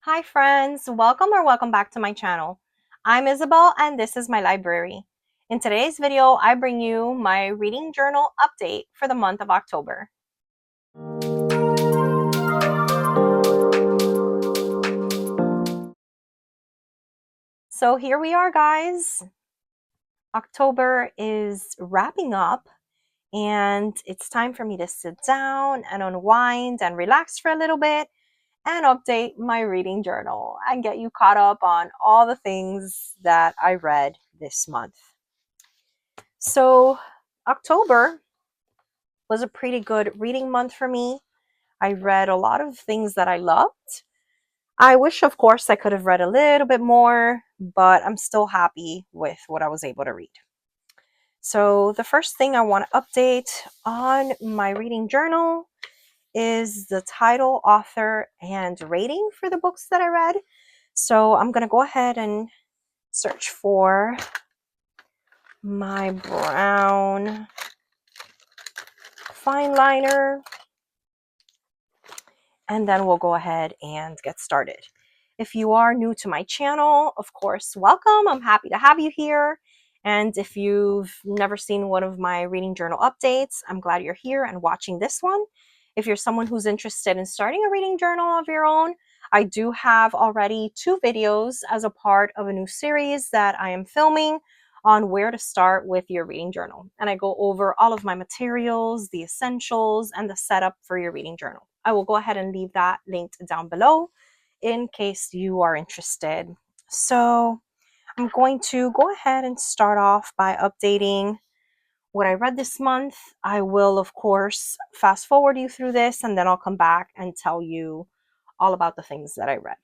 Hi friends, welcome back to my channel. I'm Isabel and this is my library. In today's video, I bring you my reading journal update for the month of October. So here we are, guys. October is wrapping up and it's time for me to sit down and unwind and relax for a little bit and update my reading journal and get you caught up on all the things that I read this month. So October was a pretty good reading month for me. I read a lot of things that I loved. I wish, of course, I could have read a little bit more, but I'm still happy with what I was able to read. So the first thing I want to update on my reading journal is the title, author, and rating for the books that I read. So I'm going to go ahead and search for my brown fine liner, and then we'll go ahead and get started. If you are new to my channel, of course, welcome. I'm happy to have you here. And if you've never seen one of my reading journal updates, I'm glad you're here and watching this one. If you're someone who's interested in starting a reading journal of your own, I do have already 2 videos as a part of a new series that I am filming on where to start with your reading journal. And I go over all of my materials, the essentials, and the setup for your reading journal. I will go ahead and leave that linked down below in case you are interested. So I'm going to go ahead and start off by updating what I read this month. I will, of course, fast forward you through this, and then I'll come back and tell you all about the things that I read.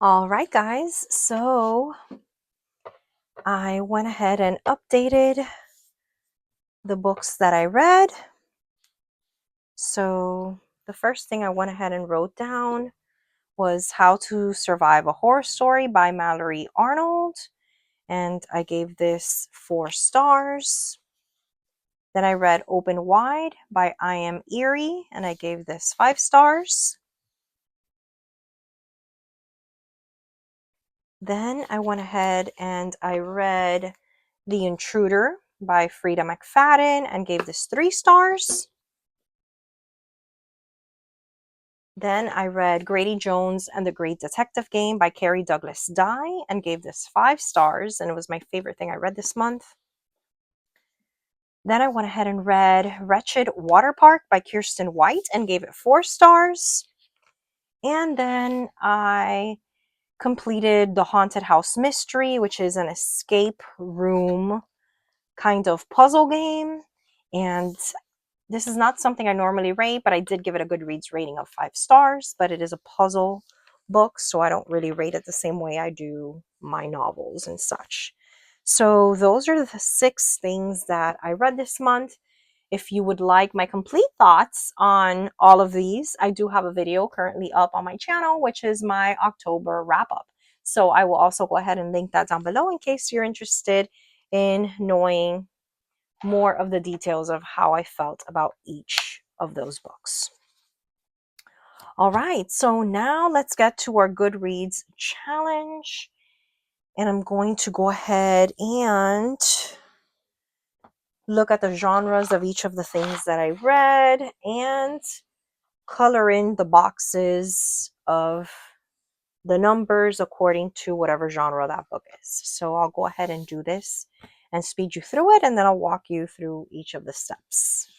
All right, guys, so I went ahead and updated the books that I read. So the first thing I went ahead and wrote down was How to Survive a Horror Story by Mallory Arnold, and I gave this 4 stars. Then I read Open Wide by I Am Eerie, and I gave this 5 stars. Then I went ahead and I read The Intruder by Frida McFadden and gave this 3 stars. Then I read Grady Jones and the Great Detective Game by Carrie Douglas Dye and gave this 5 stars, and it was my favorite thing I read this month. Then I went ahead and read Wretched Water Park by Kirsten White and gave it 4 stars. And then I completed The Haunted House Mystery, which is an escape room kind of puzzle game. And this is not something I normally rate, but I did give it a Goodreads rating of 5 stars. But it is a puzzle book, so I don't really rate it the same way I do my novels and such. So those are the 6 things that I read this month. If you would like my complete thoughts on all of these, I do have a video currently up on my channel, which is my October wrap up. So I will also go ahead and link that down below in case you're interested in knowing more of the details of how I felt about each of those books. All right, so now let's get to our Goodreads challenge. And I'm going to go ahead and look at the genres of each of the things that I read and color in the boxes of the numbers according to whatever genre that book is. So I'll go ahead and do this and speed you through it, and then I'll walk you through each of the steps.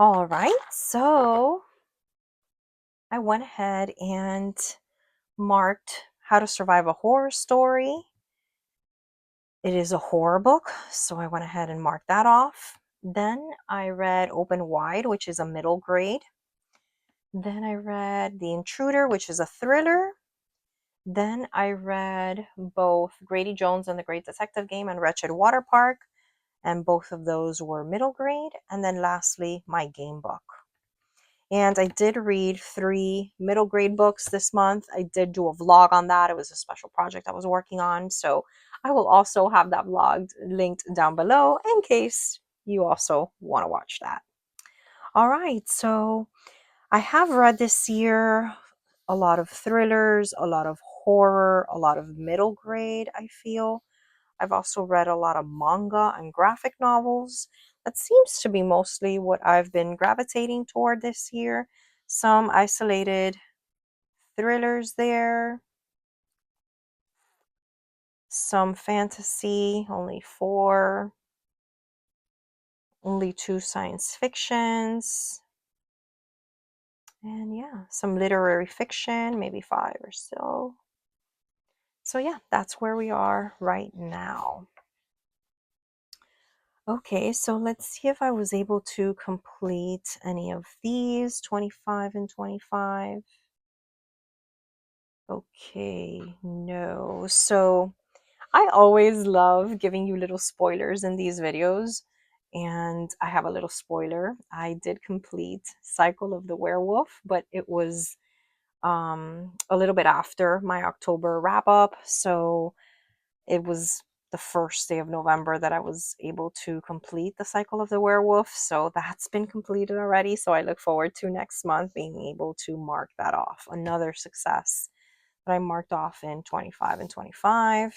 All right, so I went ahead and marked How to Survive a Horror Story. It is a horror book, so I went ahead and marked that off. Then I read Open Wide, which is a middle grade. Then I read The Intruder, which is a thriller. Then I read both Grady Jones and the Great Detective Game and Wretched Water Park, and both of those were middle grade. And then lastly, my game book. And I did read 3 middle grade books this month. I did do a vlog on that. It was a special project I was working on. So I will also have that vlog linked down below in case you also want to watch that. All right, so I have read this year a lot of thrillers, a lot of horror, a lot of middle grade, I feel. I've also read a lot of manga and graphic novels. That seems to be mostly what I've been gravitating toward this year. Some isolated thrillers there, some fantasy, only 4, only 2 science fictions, and yeah, some literary fiction, maybe 5 or so. So yeah, that's where we are right now. Okay, so let's see if I was able to complete any of these, 25 and 25. Okay, no. So I always love giving you little spoilers in these videos, and I have a little spoiler. I did complete Cycle of the Werewolf, but it was a little bit after my October wrap up, so it was the first day of November that I was able to complete the Cycle of the Werewolf. So that's been completed already. So I look forward to next month being able to mark that off. Another success that I marked off in 25 and 25.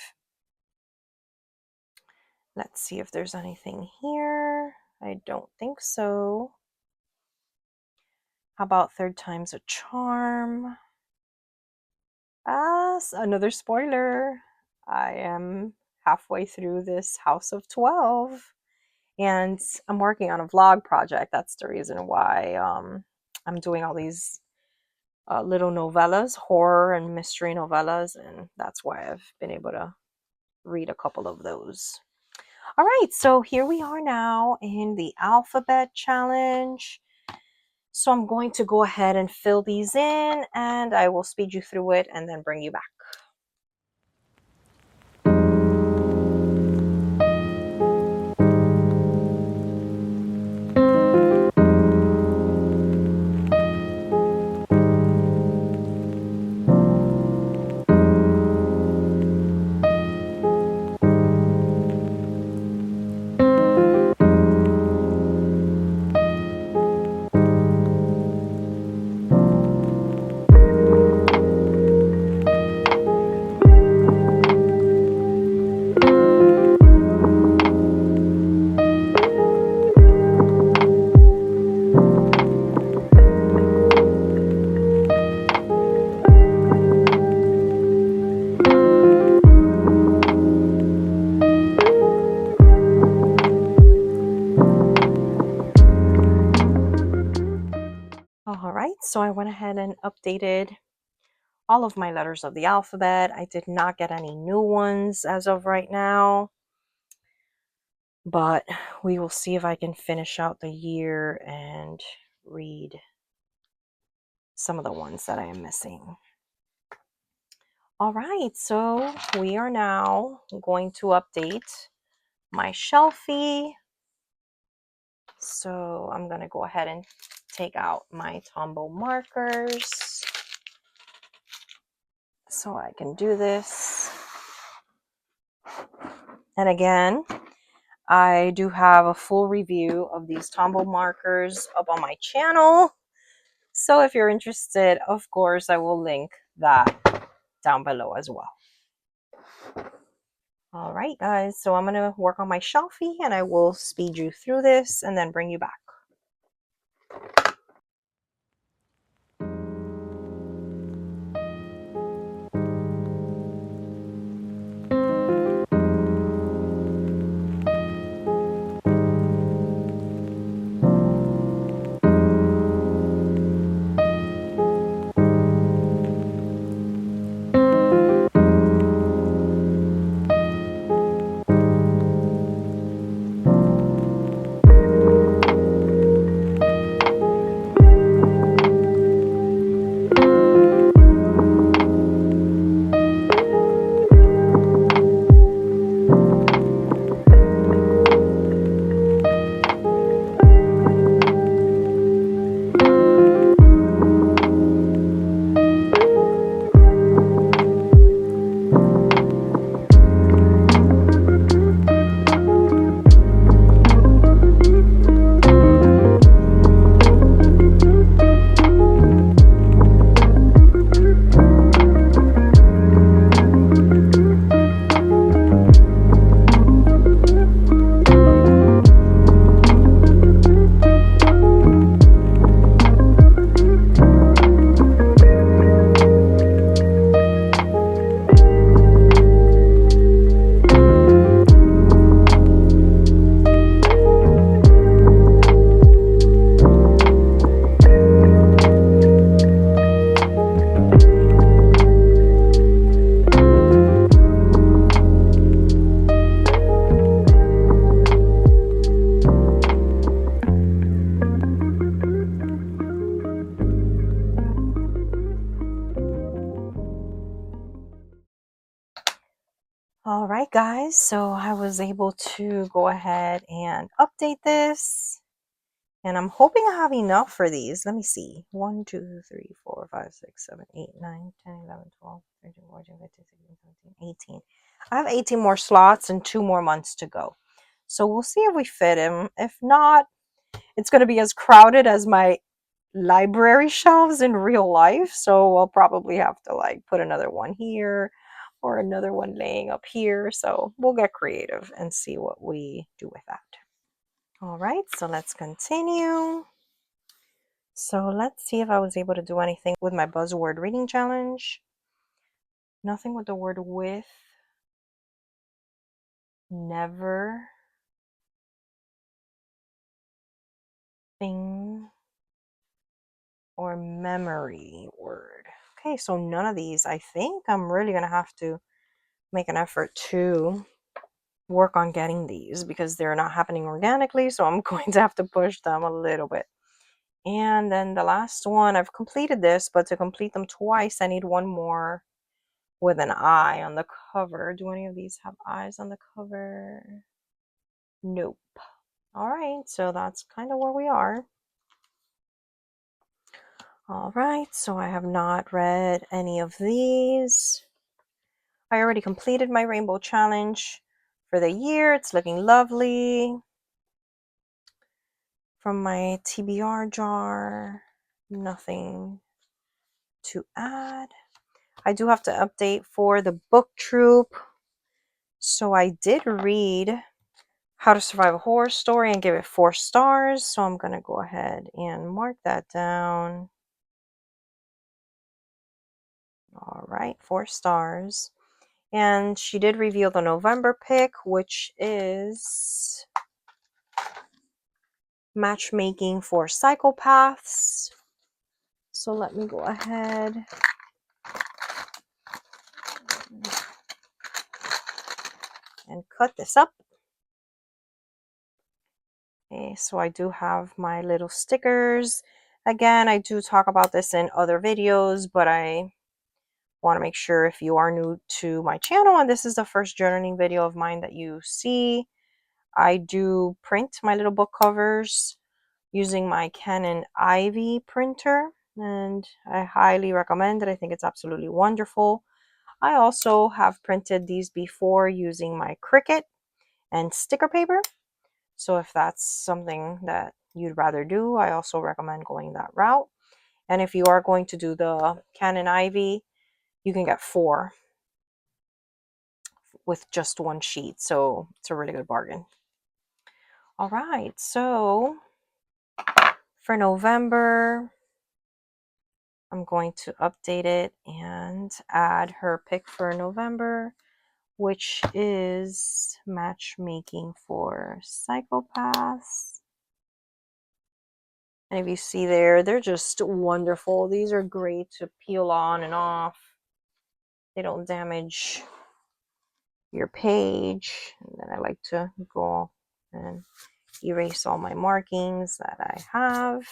Let's see if there's anything here. I don't think so. How about Third Time's a Charm? Another spoiler. I am halfway through this House of 12. And I'm working on a vlog project. That's the reason why I'm doing all these little novellas, horror and mystery novellas, and that's why I've been able to read a couple of those. All right, so here we are now in the alphabet challenge. So I'm going to go ahead and fill these in, and I will speed you through it and then bring you back. so I went ahead and updated all of my letters of the alphabet. I did not get any new ones as of right now, but we will see if I can finish out the year and read some of the ones that I am missing. All right, so we are now going to update my Shelfie. So I'm going to go ahead and take out my Tombow markers so I can do this. And again, I do have a full review of these Tombow markers up on my channel. So if you're interested, of course, I will link that down below as well. All right, guys, so I'm going to work on my Shelfie and I will speed you through this and then bring you back. All right, guys, so I was able to go ahead and update this, and I'm hoping I have enough for these. Let me see. 1, 2, 3, 4, 5, 6, 7, 8, 9, 10, 11, 12, 13, 14, 15, 16, 17, 18. I have 18 more slots and 2 more months to go. So we'll see if we fit them. If not, it's going to be as crowded as my library shelves in real life. So I'll probably have to like put another one here or another one laying up here. So we'll get creative and see what we do with that. All right, so let's continue. So let's see if I was able to do anything with my buzzword reading challenge. Nothing with the word with, never, thing, or memory word. Okay, so none of these. I think I'm really going to have to make an effort to work on getting these because they're not happening organically, so I'm going to have to push them a little bit. And then the last one, I've completed this, but to complete them twice, I need one more with an eye on the cover. Do any of these have eyes on the cover? Nope. All right, so that's kind of where we are. All right, so I have not read any of these. I already completed my rainbow challenge for the year. It's looking lovely. From my TBR jar, nothing to add. I do have to update for the book troop. So I did read How to Survive a Horror Story and give it 4 stars. So I'm going to go ahead and mark that down. All right, 4 stars. And she did reveal the November pick, which is Matchmaking for Psychopaths. So let me go ahead and cut this up. Okay, so I do have my little stickers. Again, I do talk about this in other videos, but I want to make sure if you are new to my channel and this is the first journaling video of mine that you see, I do print my little book covers using my Canon Ivy printer, and I highly recommend it. I think it's absolutely wonderful. I also have printed these before using my Cricut and sticker paper. So if that's something that you'd rather do, I also recommend going that route. And if you are going to do the Canon Ivy, you can get 4 with just 1 sheet. So it's a really good bargain. All right, so for November, I'm going to update it and add her pick for November, which is Matchmaking for Psychopaths. And if you see there, they're just wonderful. These are great to peel on and off. They don't damage your page. And then I like to go and erase all my markings that I have.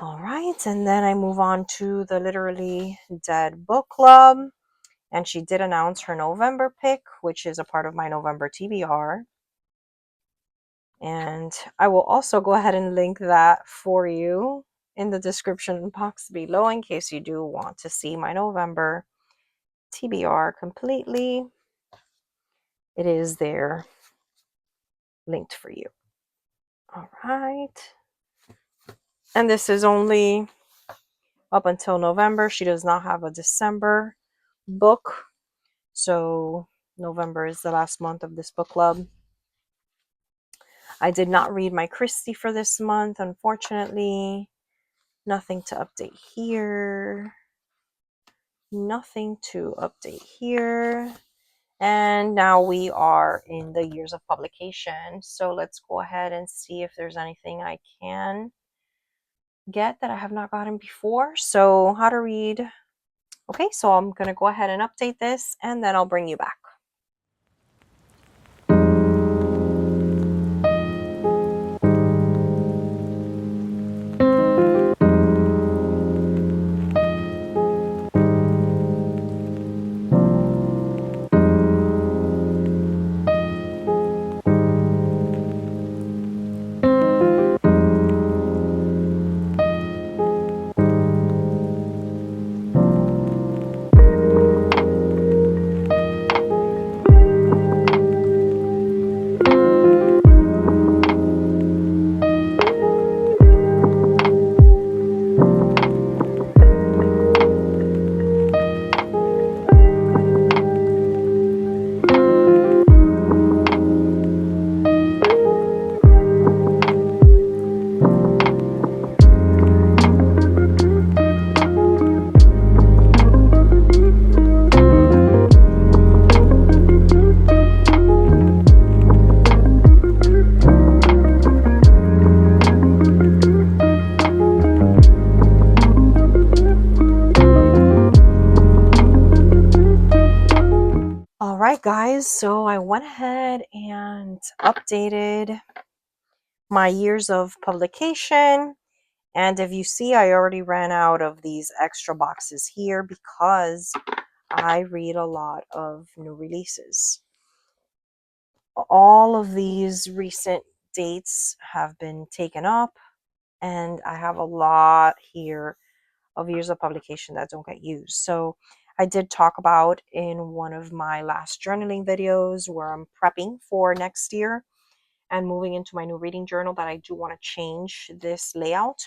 All right, and then I move on to the Literally Dead book club. And she did announce her November pick, which is a part of my November TBR. And I will also go ahead and link that for you in the description box below in case you do want to see my November TBR completely. It is there linked for you. All right. And this is only up until November. She does not have a December book. So November is the last month of this book club. I did not read my Christie for this month, unfortunately. Nothing to update here. Nothing to update here. And now we are in the years of publication. So let's go ahead and see if there's anything I can get that I have not gotten before. So how to read. Okay, so I'm going to go ahead and update this and then I'll bring you back. Alright guys, so I went ahead and updated my years of publication, and if you see, I already ran out of these extra boxes here because I read a lot of new releases. All of these recent dates have been taken up, and I have a lot here of years of publication that don't get used. So I did talk about in one of my last journaling videos where I'm prepping for next year and moving into my new reading journal that I do want to change this layout,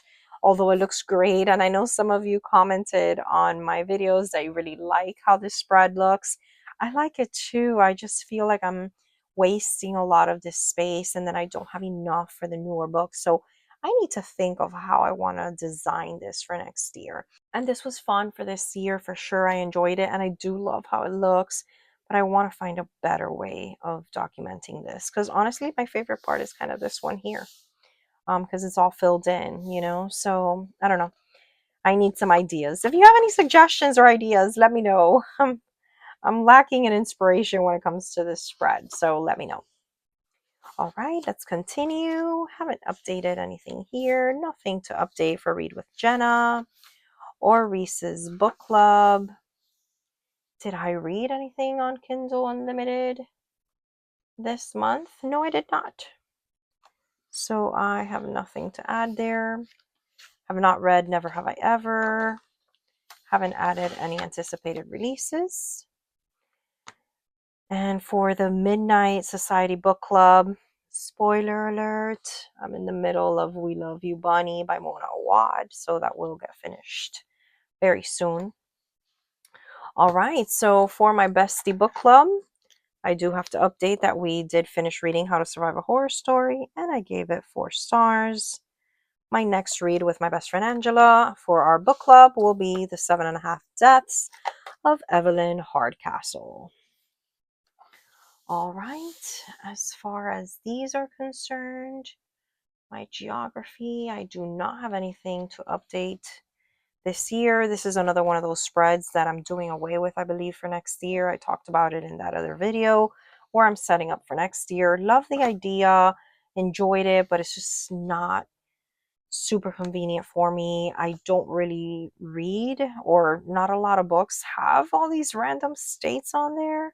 although it looks great. And I know some of you commented on my videos that you really like how this spread looks. I like it too. I just feel like I'm wasting a lot of this space and then I don't have enough for the newer books. So I need to think of how I want to design this for next year. And this was fun for this year for sure. I enjoyed it and I do love how it looks, but I want to find a better way of documenting this because honestly, my favorite part is kind of this one here. because it's all filled in, you know. So I don't know. I need some ideas. If you have any suggestions or ideas, let me know. I'm lacking in inspiration when it comes to this spread, so let me know. All right, let's continue. Haven't updated anything here. Nothing to update for Read with Jenna or Reese's Book Club. Did I read anything on Kindle Unlimited this month? No, I did not. So I have nothing to add there. Have not read Never Have I Ever. Haven't added any anticipated releases. And for the Midnight Society Book Club, spoiler alert, I'm in the middle of We Love You, Bunny by Mona Awad, so that will get finished very soon. All right, so for my Bestie Book Club, I do have to update that we did finish reading How to Survive a Horror Story, and I gave it 4 stars. My next read with my best friend Angela for our book club will be The 7.5 Deaths of Evelyn Hardcastle. All right, as far as these are concerned, my geography, I do not have anything to update this year. This is another one of those spreads that I'm doing away with, I believe, for next year. I talked about it in that other video where I'm setting up for next year. Love the idea, enjoyed it, but it's just not super convenient for me. I don't really read, or not a lot of books have all these random states on there.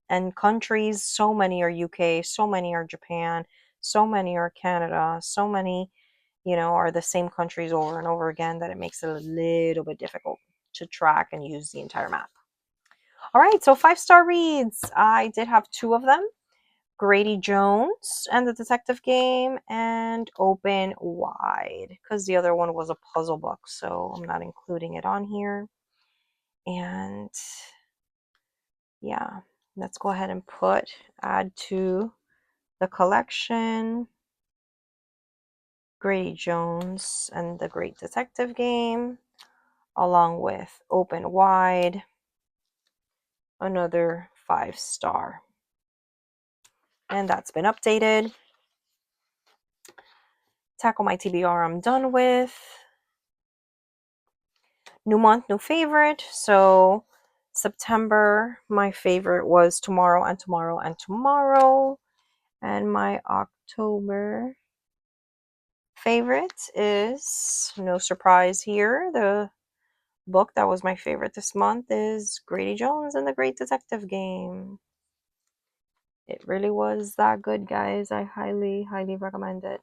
And countries, so many are UK, so many are Japan, so many are Canada, so many, are the same countries over and over again that it makes it a little bit difficult to track and use the entire map. All right, so 5-star reads. I did have 2 of them. Grady Jones and the Detective Game, and Open Wide, because the other one was a puzzle book, so I'm not including it on here. And yeah, let's go ahead and add to the collection Grady Jones and the Great Detective Game, along with Open Wide, another 5-star. And that's been updated. Tackle My TBR I'm done with. New month, new favorite. So September, my favorite was Tomorrow and Tomorrow and Tomorrow. And my October favorite is, no surprise here, the book that was my favorite this month is Grady Jones and the Great Detective Game. It really was that good, guys. I highly, highly recommend it.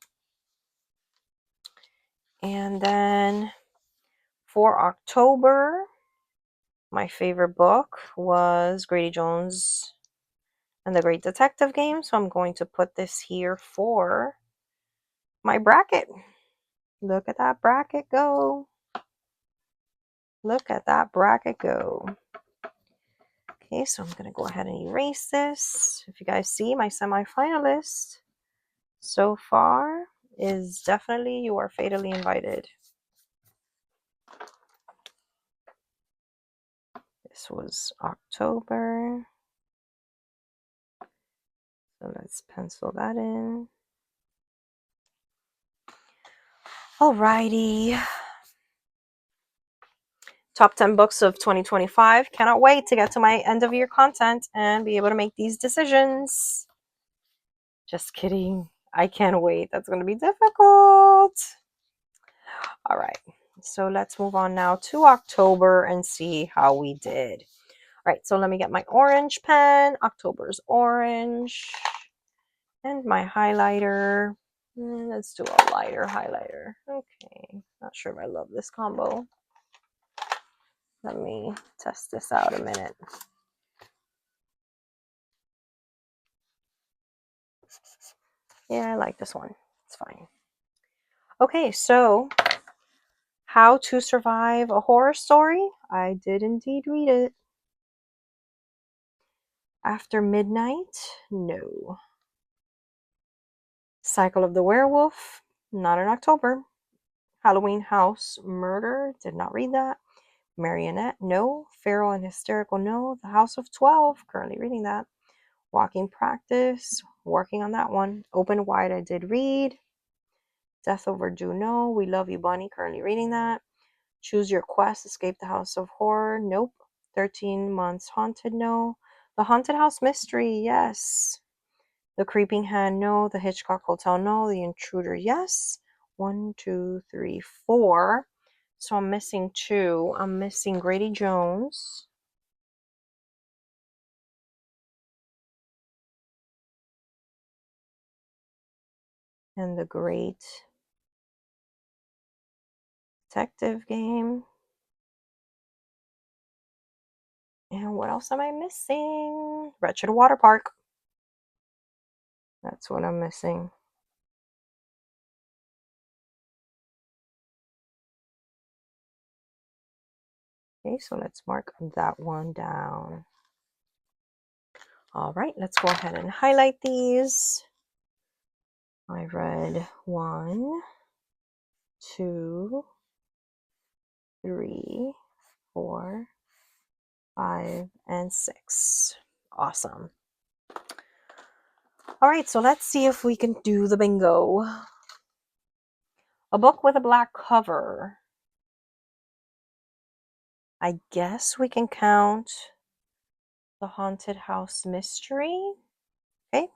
And then for October, my favorite book was Grady Jones and the Great Detective Game. So I'm going to put this here for my bracket. Look at that bracket go. Look at that bracket go. Okay, so I'm going to go ahead and erase this. If you guys see, my semifinalist so far is definitely You Are Fatally Invited. This was October. So let's pencil that in. Alrighty. Top 10 books of 2025. Cannot wait to get to my end of year content and be able to make these decisions. Just kidding. I can't wait. That's going to be difficult. All right. So let's move on now to October and see how we did. All right. So let me get my orange pen. October's orange. And my highlighter. Let's do a lighter highlighter. Okay. Not sure if I love this combo. Let me test this out a minute. Yeah, I like this one. It's fine. Okay, so How to Survive a Horror Story. I did indeed read it. After Midnight? No. Cycle of the Werewolf? Not in October. Halloween House Murder? Did not read that. Marionette? No. Feral and Hysterical? No. The House of 12? Currently reading that. Walking Practice, working on that one. Open Wide, I did read. Death Overdue, no. We Love You, Bunny, currently reading that. Choose Your Quest, Escape the House of Horror, nope. 13 Months Haunted, no. The Haunted House Mystery, yes. The Creeping Hand, no. The Hitchcock Hotel, no. The Intruder, yes. 1, 2, 3, 4. So I'm missing 2. I'm missing Grady Jones. And The Great Detective Game. And what else am I missing? Wretched Water Park. That's what I'm missing. Okay, so let's mark that one down. All right, let's go ahead and highlight these. I read 1, 2, 3, 4, 5, and 6. Awesome. All right, so let's see if we can do the bingo. A book with a black cover. I guess we can count The Haunted House Mystery. Okay.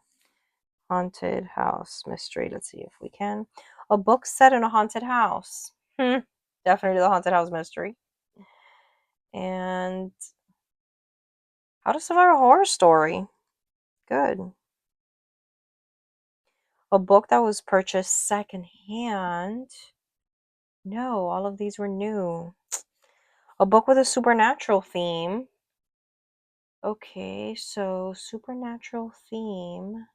Haunted House Mystery. Let's see if we can. A book set in a haunted house. Definitely The Haunted House Mystery. And How to Survive a Horror Story. Good. A book that was purchased secondhand. No, all of these were new. A book with a supernatural theme. Okay, so supernatural theme.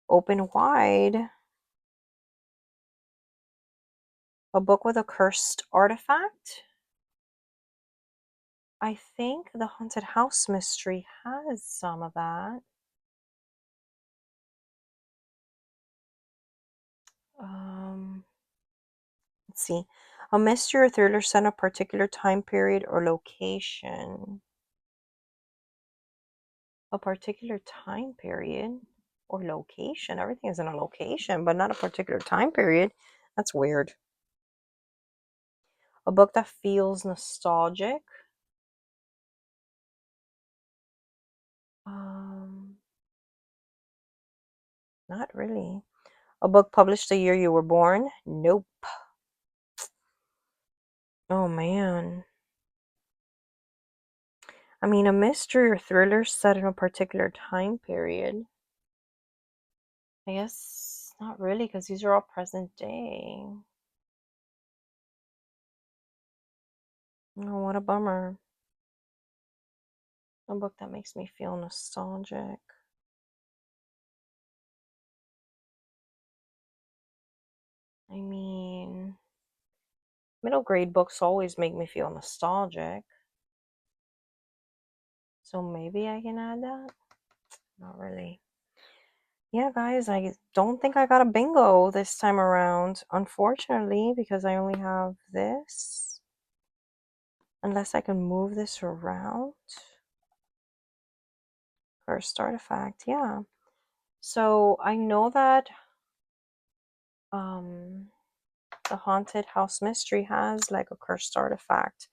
Open Wide. A book with a cursed artifact. I think The Haunted House Mystery has some of that. Let's see. A mystery or thriller set in a particular time period or location. A particular time period or location. Everything is in a location, but not a particular time period. That's weird. A book that feels nostalgic. Not really. A book published the year you were born. Nope. Oh man. I mean, a mystery or thriller set in a particular time period. I guess not really, because these are all present day. Oh, what a bummer. A book that makes me feel nostalgic. I mean, middle grade books always make me feel nostalgic. So maybe I can add that? Not really. Yeah, guys, I don't think I got a bingo this time around, unfortunately, because I only have this. Unless I can move this around. First artifact, yeah. So I know that the Haunted House Mystery has like a cursed artifact.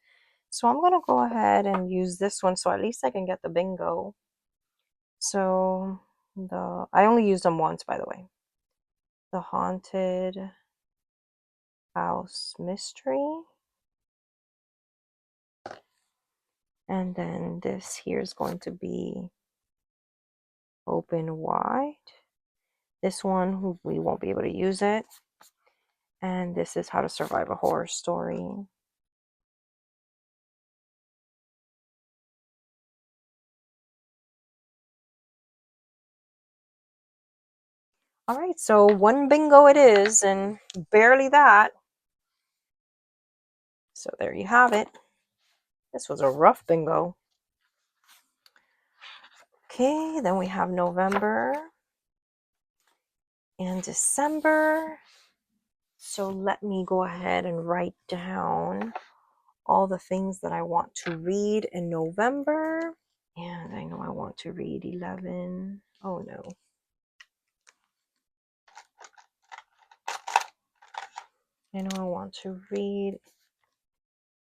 So I'm gonna go ahead and use this one so at least I can get the bingo. So I only used them once, by the way. The Haunted House Mystery. And then this here is going to be Open Wide. This one, we won't be able to use it. And this is How to Survive a Horror Story. All right, so one bingo it is, and barely that. So there you have it. This was a rough bingo. Okay, then we have November and December. So let me go ahead and write down all the things that I want to read in November. And I know I want to read 11. Oh no. I know I want to read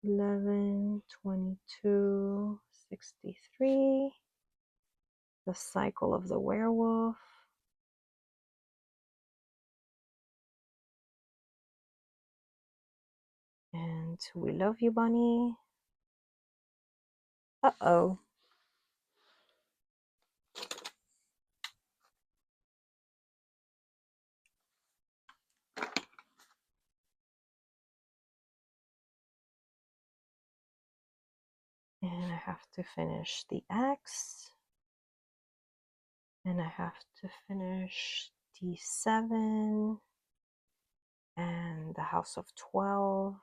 11, 22, 63. The Cycle of the Werewolf. And We Love You, Bunny. Uh-oh. And I have to finish The X. And I have to finish D7. And The House of 12.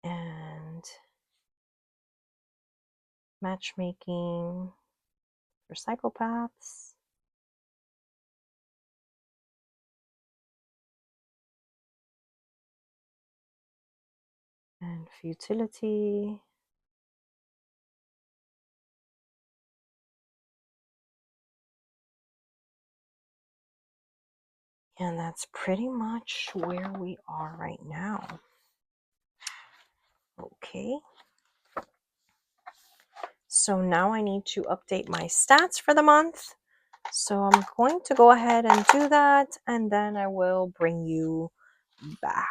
And Matchmaking for Psychopaths. And Futility. And that's pretty much where we are right now. Okay. So now I need to update my stats for the month. So I'm going to go ahead and do that, and then I will bring you back.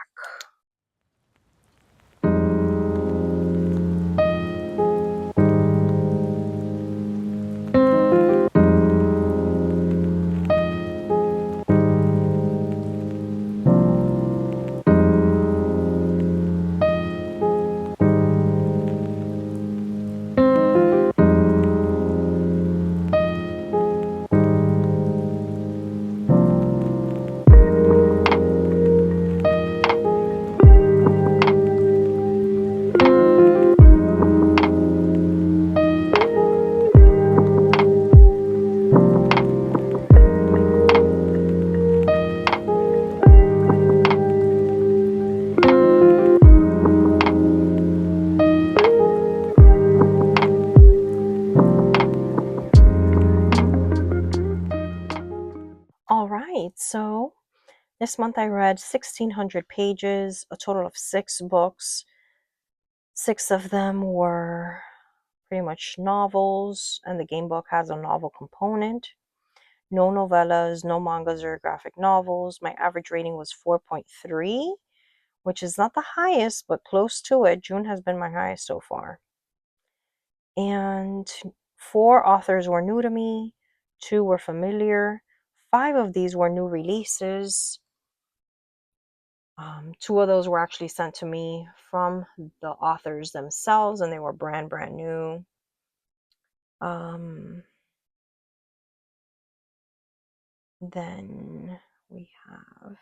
All right, so this month I read 1,600 pages, a total of 6 books. 6 of them were pretty much novels, and the game book has a novel component. No novellas, no mangas or graphic novels. My average rating was 4.3, which is not the highest, but close to it. June has been my highest so far. And 4 authors were new to me, 2 were familiar. 5 of these were new releases. 2 of those were actually sent to me from the authors themselves, and they were brand new. Then we have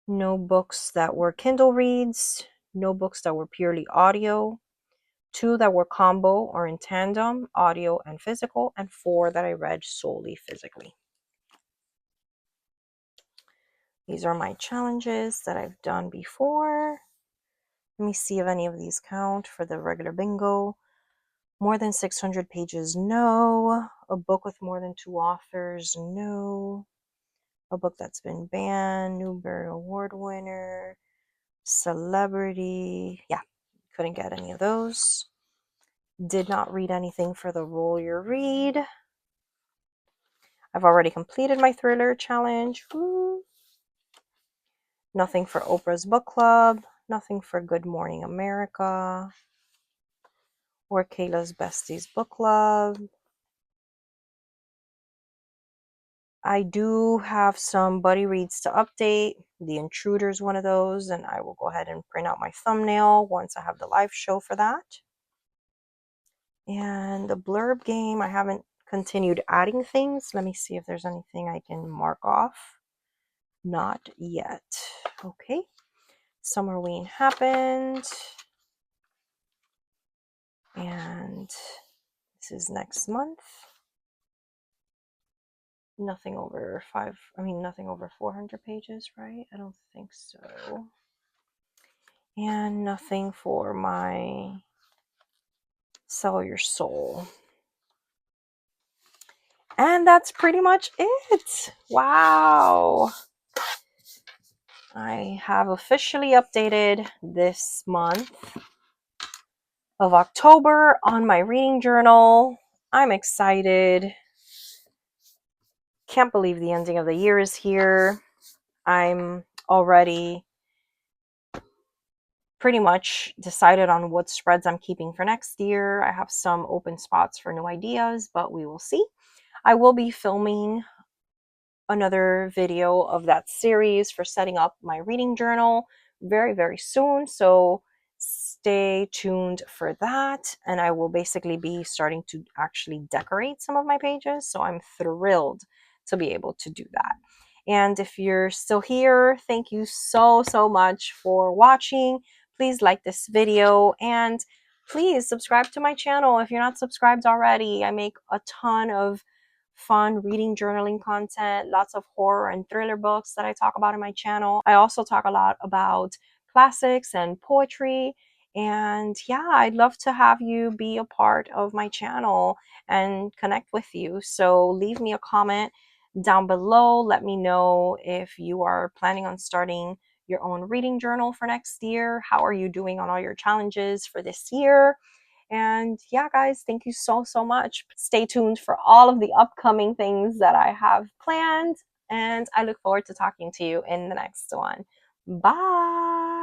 no books that were Kindle reads, no books that were purely audio, 2 that were combo or in tandem, audio and physical, and 4 that I read solely physically. These are my challenges that I've done before. Let me see if any of these count for the regular bingo. More than 600 pages, no. A book with more than 2 authors, no. A book that's been banned, Newbery Award winner, celebrity. Yeah, couldn't get any of those. Did not read anything for the Roll Your Read. I've already completed my thriller challenge. Woo. Nothing for Oprah's Book Club. Nothing for Good Morning America or Kayla's Besties Book Club. I do have some buddy reads to update. The Intruder is one of those, and I will go ahead and print out my thumbnail once I have the live show for that. And the blurb game, I haven't continued adding things. Let me see if there's anything I can mark off. Not yet. Okay. Summerween happened. And this is next month. Nothing over 400 pages, right? I don't think so. and nothing for my Sell Your Soul. And that's pretty much it. Wow. I have officially updated this month of October on my reading journal. I'm excited. Can't believe the ending of the year is here. I'm already pretty much decided on what spreads I'm keeping for next year. I have some open spots for new ideas, but we will see. I will be filming another video of that series for setting up my reading journal very, very soon. So stay tuned for that. And I will basically be starting to actually decorate some of my pages. So I'm thrilled to be able to do that. And if you're still here, thank you so, so much for watching. Please like this video and please subscribe to my channel if you're not subscribed already. I make a ton of fun reading journaling content, lots of horror and thriller books that I talk about in my channel. I also talk a lot about classics and poetry. And yeah, I'd love to have you be a part of my channel and connect with you. So leave me a comment down below. Let me know if you are planning on starting your own reading journal for next year. How are you doing on all your challenges for this year? And yeah, guys, thank you so, so much. Stay tuned for all of the upcoming things that I have planned. And I look forward to talking to you in the next one. Bye.